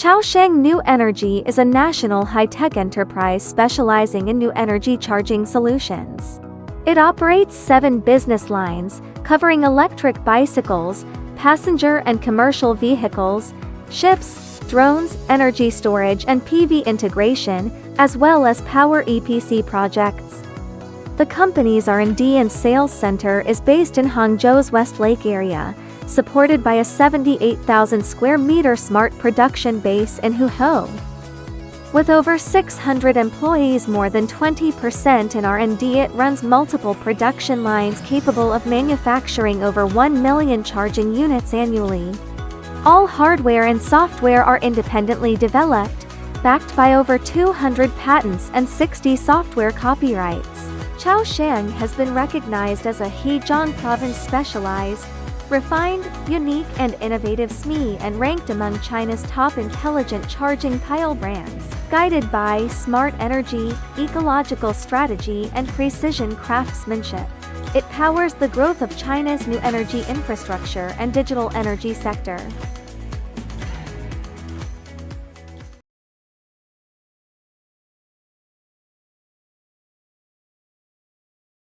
Chaoxiang New Energy is a national high-tech enterprise specializing in new energy charging solutions. It operates 7 business lines, covering electric bicycles, passenger and commercial vehicles, ships, drones, energy storage and PV integration, as well as power EPC projects. The company's R&D and sales center is based in Hangzhou's West Lake area, supported by a 78,000 square meter smart production base in Huizhou. With over 600 employees, more than 20% in R&D, it runs multiple production lines capable of manufacturing over 1 million charging units annually. All hardware and software are independently developed, backed by over 200 patents and 60 software copyrights. Chaoxiang has been recognized as a Hejiang Province specialized, refined, unique and innovative SME and ranked among China's top intelligent charging pile brands, guided by smart energy, ecological strategy and precision craftsmanship. It powers the growth of China's new energy infrastructure and digital energy sector.